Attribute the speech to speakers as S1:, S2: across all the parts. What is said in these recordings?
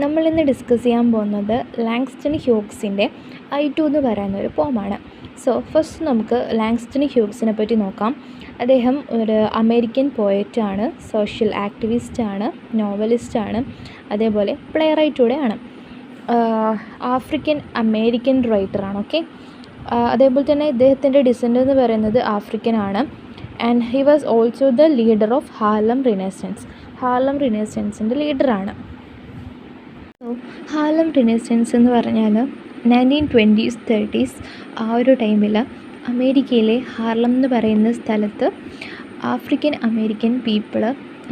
S1: നമ്മളിന്ന് ഡിസ്കസ് ചെയ്യാൻ പോകുന്നത് ലാങ്സ്റ്റൺ ഹ്യൂഗ്സിൻ്റെ I2 എന്ന് പറയുന്നൊരു പോമാണ്. സോ ഫസ്റ്റ് നമുക്ക് ലാങ്സ്റ്റൺ ഹ്യൂഗ്സിനെ പറ്റി നോക്കാം. അദ്ദേഹം ഒരു അമേരിക്കൻ പോയറ്റാണ്, സോഷ്യൽ ആക്ടിവിസ്റ്റാണ്, നോവലിസ്റ്റാണ്, അതേപോലെ പ്ലേ റൈറ്റൂടെയാണ്. ആഫ്രിക്കൻ അമേരിക്കൻ റൈറ്ററാണ്. ഓക്കെ, അതേപോലെ തന്നെ ഇദ്ദേഹത്തിൻ്റെ ഡിസെൻഡ് എന്ന് പറയുന്നത് ആഫ്രിക്കനാണ്. And he was also the leader of Harlem റിനൈസൻസിൻ്റെ ലീഡറാണ്. ഹാർലം റിനൈസൻസ് എന്ന് പറഞ്ഞാൽ 1920s 30s ആ ഒരു ടൈമിൽ അമേരിക്കയിലെ ഹാർലം എന്ന് പറയുന്ന സ്ഥലത്ത് ആഫ്രിക്കൻ അമേരിക്കൻ പീപ്പിൾ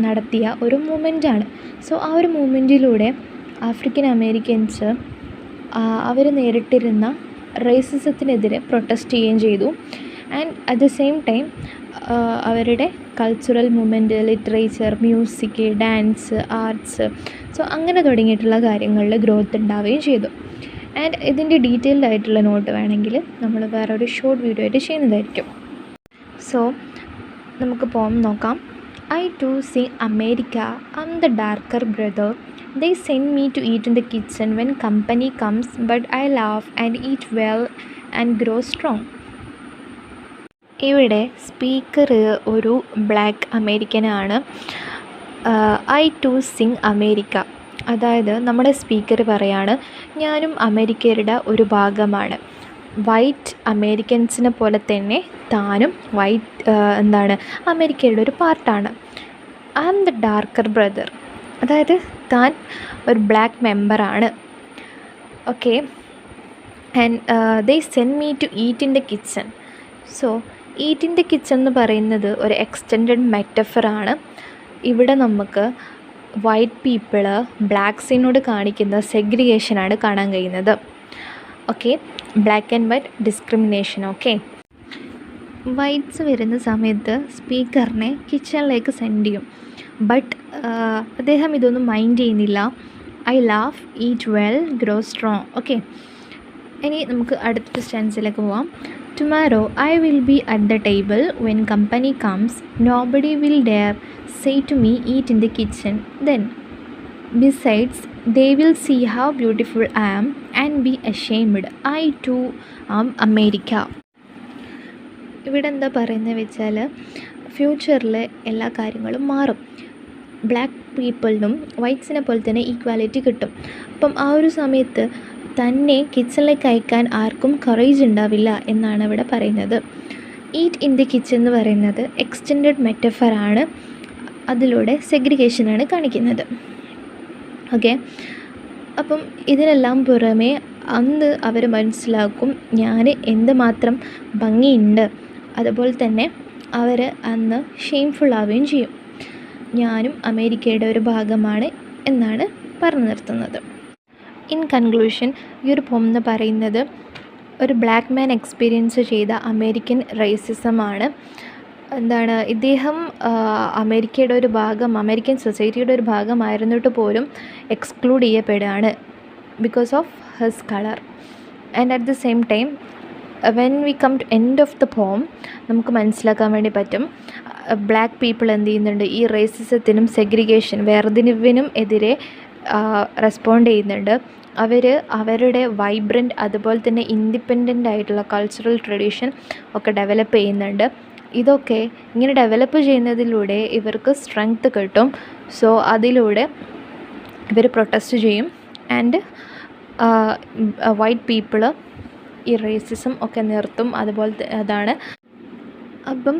S1: നടത്തിയ ഒരു മൂവ്മെൻറ്റാണ്. സോ ആ ഒരു മൂവ്മെൻറ്റിലൂടെ ആഫ്രിക്കൻ അമേരിക്കൻസ് അവർ നേരിട്ടിരുന്ന റേസിസത്തിനെതിരെ പ്രൊട്ടസ്റ്റ് ചെയ്യുകയും ചെയ്തു. And at the same time അവരുടെ cultural movement, literature, music, dance, arts, so അങ്ങനെ തുടങ്ങിയിട്ടുള്ള കാര്യങ്ങളിൽ ഗ്രോത്ത് ഉണ്ടാവുകയും ചെയ്തു. ആൻഡ് ഇതിൻ്റെ ഡീറ്റെയിൽഡ് ആയിട്ടുള്ള നോട്ട് വേണമെങ്കിൽ നമ്മൾ വേറൊരു ഷോർട്ട് വീഡിയോ ആയിട്ട് ചെയ്യുന്നതായിരിക്കും. സോ നമുക്ക് പോം നോക്കാം. I too sing America, I'm the darker brother. They send me to eat in the kitchen when company comes, but I laugh and eat well and grow strong. ഇവിടെ speaker ഒരു black അമേരിക്കനാണ്. I too sing America, അതായത് നമ്മുടെ speaker പറയാണ്, ഞാനും അമേരിക്കയുടെ ഒരു ഭാഗമാണ്. White അമേരിക്കൻസിനെ പോലെ തന്നെ താനും അമേരിക്കയുടെ ഒരു പാർട്ടാണ്. I am the darker brother, അതായത് താൻ ഒരു ബ്ലാക്ക് മെമ്പറാണ്. Okay, and they send me to eat in the kitchen. So eat in the kitchen എന്ന് പറയുന്നത് ഒരു എക്സ്റ്റെൻഡഡ് മെറ്റഫറാണ്. ഇവിടെ നമുക്ക് വൈറ്റ് പീപ്പിള് ബ്ലാക്ക്സിനോട് കാണിക്കുന്ന സെഗ്രിഗേഷനാണ് കാണാൻ കഴിയുന്നത്. Okay, black and white discrimination. Okay, whites വരുന്ന സമയത്ത് സ്പീക്കറിനെ കിച്ചണിലേക്ക് സെൻഡ് ചെയ്യും. ബട്ട് അദ്ദേഹം ഇതൊന്നും മൈൻഡ് ചെയ്യുന്നില്ല. I laugh, eat well, grow strong. Okay, ഇനി നമുക്ക് അടുത്ത സ്റ്റാൻസിലേക്ക് പോവാം. Tomorrow I will be at the table when company comes. Nobody will dare say to me, eat in the kitchen. Then, besides, they will see how beautiful I am and be ashamed. I too am America. ഇവിടെ എന്താ പറയുന്നത് വെച്ചാൽ ഫ്യൂച്ചറിൽ എല്ലാ കാര്യങ്ങളും മാറും. Black പീപ്പിളിനും വൈറ്റ്സിനെ പോലെ തന്നെ ഈക്വാലിറ്റി കിട്ടും. അപ്പം ആ ഒരു സമയത്ത് തന്നെ കിച്ചണിലേക്ക് അയക്കാൻ ആർക്കും കറേജ് ഉണ്ടാവില്ല എന്നാണ് ഇവിടെ പറയുന്നത്. ഈറ്റ് ഇൻ ദി കിച്ചൺ എന്ന് പറയുന്നത് എക്സ്റ്റെൻഡഡ് മെറ്റഫറാണ്. അതിലൂടെ സെഗ്രിഗേഷനാണ് കാണിക്കുന്നത്. ഓക്കെ, അപ്പം ഇതിനെല്ലാം പുറമേ അന്ന് അവർ മനസ്സിലാക്കും ഞാൻ എന്തുമാത്രം ഭംഗിയുണ്ട്. അതുപോലെ തന്നെ അവർ അന്ന് ഷെയിംഫുൾ ആവുകയും ചെയ്യും. ഞാനും അമേരിക്കയുടെ ഒരു ഭാഗമാണ് എന്നാണ് പറഞ്ഞു നിർത്തുന്നത്. ഇൻ കൺക്ലൂഷൻ, ഈ ഒരു പോം എന്ന് പറയുന്നത് ഒരു ബ്ലാക്ക് മാൻ എക്സ്പീരിയൻസ് ചെയ്ത അമേരിക്കൻ റേസിസമാണ്. ഇദ്ദേഹം അമേരിക്കയുടെ ഒരു ഭാഗം, അമേരിക്കൻ സൊസൈറ്റിയുടെ ഒരു ഭാഗമായിരുന്നിട്ട് പോലും എക്സ്ക്ലൂഡ് ചെയ്യപ്പെടുകയാണ് because of his colour. And at the same time when we come to end of the poem നമുക്ക് മനസ്സിലാക്കാൻ വേണ്ടി പറ്റും ബ്ലാക്ക് പീപ്പിൾ എന്ത് ചെയ്യുന്നുണ്ട്, ഈ റേസിസത്തിനും സെഗ്രിഗേഷൻ, വേർതിരിവിനും എതിരെ റെസ്പോണ്ട് ചെയ്യുന്നുണ്ട്. അവർ അവരുടെ വൈബ്രൻറ്റ് അതുപോലെ തന്നെ ഇൻഡിപെൻഡൻ്റ് ആയിട്ടുള്ള കൾച്ചറൽ ട്രഡീഷൻ ഒക്കെ ഡെവലപ്പ് ചെയ്യുന്നുണ്ട്. ഇതൊക്കെ ഇങ്ങനെ ഡെവലപ്പ് ചെയ്യുന്നതിലൂടെ ഇവർക്ക് സ്ട്രെങ്ത് കിട്ടും. സോ അതിലൂടെ ഇവർ പ്രൊട്ടസ്റ്റ് ചെയ്യും. ആൻഡ് വൈറ്റ് പീപ്പിള് ഈ റേസിസം ഒക്കെ നിർത്തും. അതുപോലെ അതാണ്. അപ്പം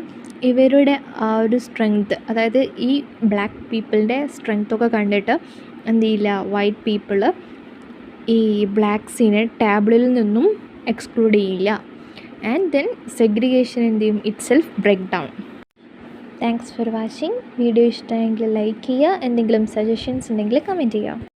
S1: ഇവരുടെ ആ ഒരു സ്ട്രെങ്ത്, അതായത് ഈ ബ്ലാക്ക് പീപ്പിളിൻ്റെ സ്ട്രെങ്ത്തൊക്കെ കണ്ടിട്ട് എന്ത് ചെയ്യില്ല, വൈറ്റ് പീപ്പിള് ഈ ബ്ലാക്ക്സിനെ ടേബിളിൽ നിന്നും എക്സ്ക്ലൂഡ് ചെയ്യില്ല. ആൻഡ് ദെൻ സെഗ്രിഗേഷൻ എന്ത് ചെയ്യും, itself break down. Thanks for watching. Video ഇഷ്ടമായെങ്കിൽ ലൈക്ക് ചെയ്യുക. എന്തെങ്കിലും സജഷൻസ് ഉണ്ടെങ്കിൽ കമൻറ്റ് ചെയ്യുക.